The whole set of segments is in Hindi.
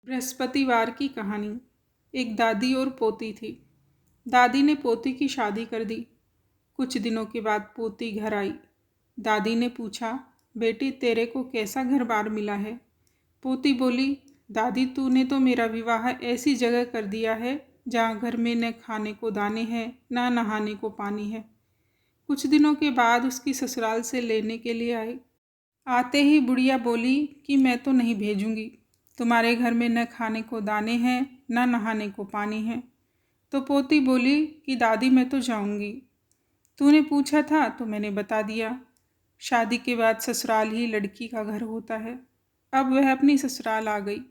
बृहस्पतिवार की कहानी। एक दादी और पोती थी। दादी ने पोती की शादी कर दी। कुछ दिनों के बाद पोती घर आई। दादी ने पूछा, बेटी तेरे को कैसा घर बार मिला है? पोती बोली, दादी तूने तो मेरा विवाह ऐसी जगह कर दिया है जहाँ घर में न खाने को दाने हैं न नहाने को पानी है। कुछ दिनों के बाद उसकी ससुराल से लेने के लिए आए। आते ही बुढ़िया बोली कि मैं तो नहीं भेजूंगी, तुम्हारे घर में न खाने को दाने हैं न नहाने को पानी है। तो पोती बोली कि दादी मैं तो जाऊंगी, तूने पूछा था तो मैंने बता दिया। शादी के बाद ससुराल ही लड़की का घर होता है। अब वह अपनी ससुराल आ गई।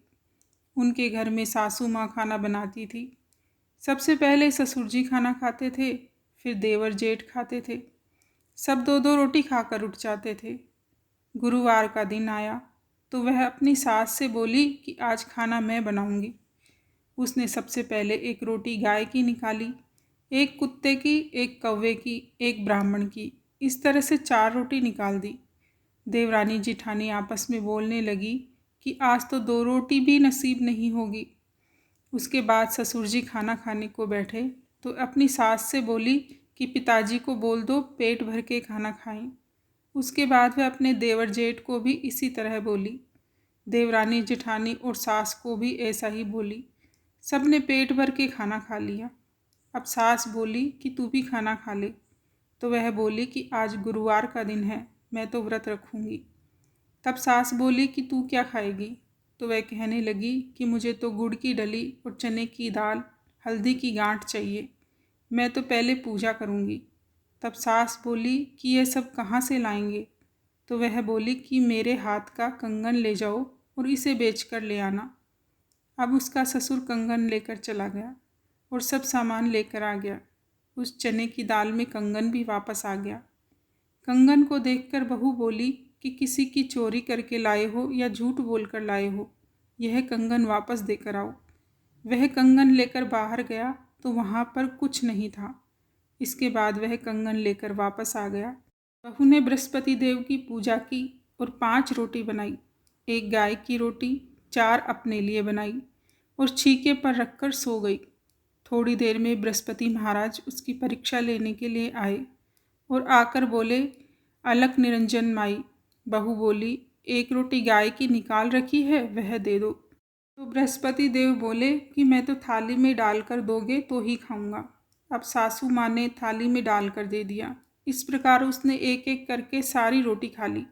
उनके घर में सासू माँ खाना बनाती थी। सबसे पहले ससुर जी खाना खाते थे, फिर देवर जेठ खाते थे। सब दो दो रोटी खाकर उठ जाते थे। गुरुवार का दिन आया तो वह अपनी सास से बोली कि आज खाना मैं बनाऊंगी। उसने सबसे पहले एक रोटी गाय की निकाली, एक कुत्ते की, एक कौवे की, एक ब्राह्मण की। इस तरह से 4 रोटी निकाल दी। देवरानी जिठानी आपस में बोलने लगी कि आज तो 2 रोटी भी नसीब नहीं होगी। उसके बाद ससुर जी खाना खाने को बैठे तो अपनी सास से बोली कि पिताजी को बोल दो पेट भर के खाना खाएं। उसके बाद वह अपने देवर जेठ को भी इसी तरह बोली। देवरानी जेठानी और सास को भी ऐसा ही बोली। सब ने पेट भर के खाना खा लिया। अब सास बोली कि तू भी खाना खा ले। तो वह बोली कि आज गुरुवार का दिन है, मैं तो व्रत रखूँगी। तब सास बोली कि तू क्या खाएगी? तो वह कहने लगी कि मुझे तो गुड़ की डली और चने की दाल, हल्दी की गांठ चाहिए, मैं तो पहले पूजा करूँगी। तब सास बोली कि यह सब कहाँ से लाएंगे? तो वह बोली कि मेरे हाथ का कंगन ले जाओ और इसे बेचकर ले आना। अब उसका ससुर कंगन लेकर चला गया और सब सामान लेकर आ गया। उस चने की दाल में कंगन भी वापस आ गया। कंगन को देखकर बहू बोली कि किसी की चोरी करके लाए हो या झूठ बोलकर लाए हो, यह कंगन वापस देकर आओ। वह कंगन लेकर बाहर गया तो वहाँ पर कुछ नहीं था। इसके बाद वह कंगन लेकर वापस आ गया। बहू ने बृहस्पति देव की पूजा की और 5 रोटी बनाई। एक गाय की रोटी, 4 अपने लिए बनाई और छीके पर रखकर सो गई। थोड़ी देर में बृहस्पति महाराज उसकी परीक्षा लेने के लिए आए और आकर बोले, अलक निरंजन माई। बहू बोली, एक रोटी गाय की निकाल रखी है, वह दे दो। तो बृहस्पति देव बोले कि मैं तो थाली में डालकर दोगे तो ही खाऊंगा। अब सासू माँ ने थाली में डालकर दे दिया। इस प्रकार उसने एक एक करके सारी रोटी खा ली।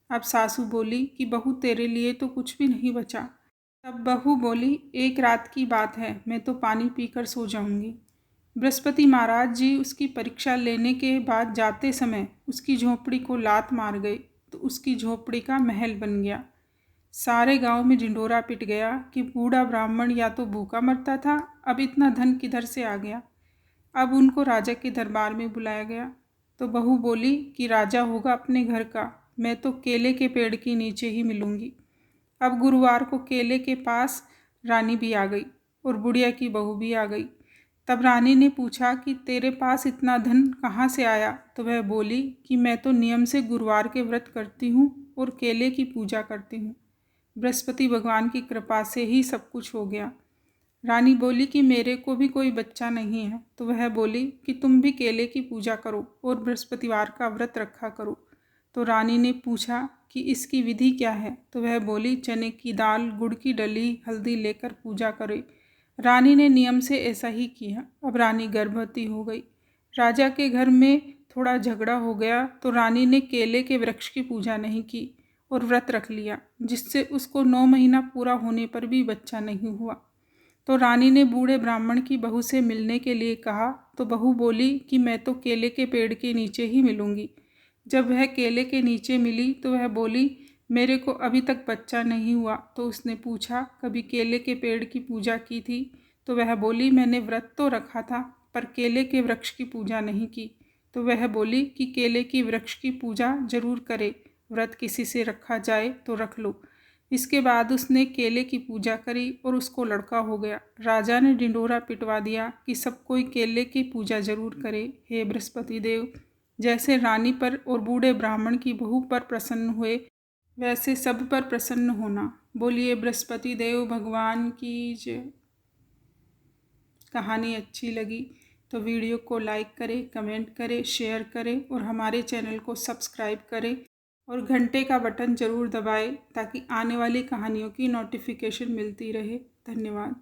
अब सासू बोली कि बहू तेरे लिए तो कुछ भी नहीं बचा। तब बहू बोली, एक रात की बात है, मैं तो पानी पीकर सो जाऊंगी। बृहस्पति महाराज जी उसकी परीक्षा लेने के बाद जाते समय उसकी झोपड़ी को लात मार गए तो उसकी झोपड़ी का महल बन गया। सारे गांव में ढिंढोरा पिट गया कि बूढ़ा ब्राह्मण या तो भूखा मरता था, अब इतना धन किधर से आ गया। अब उनको राजा के दरबार में बुलाया गया तो बहू बोली कि राजा होगा अपने घर का, मैं तो केले के पेड़ के नीचे ही मिलूंगी। अब गुरुवार को केले के पास रानी भी आ गई और बुढ़िया की बहू भी आ गई। तब रानी ने पूछा कि तेरे पास इतना धन कहाँ से आया? तो वह बोली कि मैं तो नियम से गुरुवार के व्रत करती हूँ और केले की पूजा करती हूँ। बृहस्पति भगवान की कृपा से ही सब कुछ हो गया। रानी बोली कि मेरे को भी कोई बच्चा नहीं है। तो वह बोली कि तुम भी केले की पूजा करो और बृहस्पतिवार का व्रत रखा करो। तो रानी ने पूछा कि इसकी विधि क्या है? तो वह बोली, चने की दाल, गुड़ की डली, हल्दी लेकर पूजा करे। रानी ने नियम से ऐसा ही किया। अब रानी गर्भवती हो गई। राजा के घर में थोड़ा झगड़ा हो गया तो रानी ने केले के वृक्ष की पूजा नहीं की और व्रत रख लिया, जिससे उसको 9 महीना पूरा होने पर भी बच्चा नहीं हुआ। तो रानी ने बूढ़े ब्राह्मण की बहू से मिलने के लिए कहा तो बहू बोली कि मैं तो केले के पेड़ के नीचे ही मिलूंगी। जब वह केले के नीचे मिली तो वह बोली, मेरे को अभी तक बच्चा नहीं हुआ। तो उसने पूछा, कभी केले के पेड़ की पूजा की थी? तो वह बोली, मैंने व्रत तो रखा था पर केले के वृक्ष की पूजा नहीं की। तो वह बोली कि केले की वृक्ष की पूजा जरूर करे, व्रत किसी से रखा जाए तो रख लो। इसके बाद उसने केले की पूजा करी और उसको लड़का हो गया। राजा ने ढिंढोरा पिटवा दिया कि सब कोई केले की पूजा जरूर करे। हे बृहस्पति देव, जैसे रानी पर और बूढ़े ब्राह्मण की बहू पर प्रसन्न हुए, वैसे सब पर प्रसन्न होना। बोलिए बृहस्पति देव भगवान की जय। कहानी अच्छी लगी तो वीडियो को लाइक करें, कमेंट करें, शेयर करें और हमारे चैनल को सब्सक्राइब करें और घंटे का बटन ज़रूर दबाएं ताकि आने वाली कहानियों की नोटिफिकेशन मिलती रहे। धन्यवाद।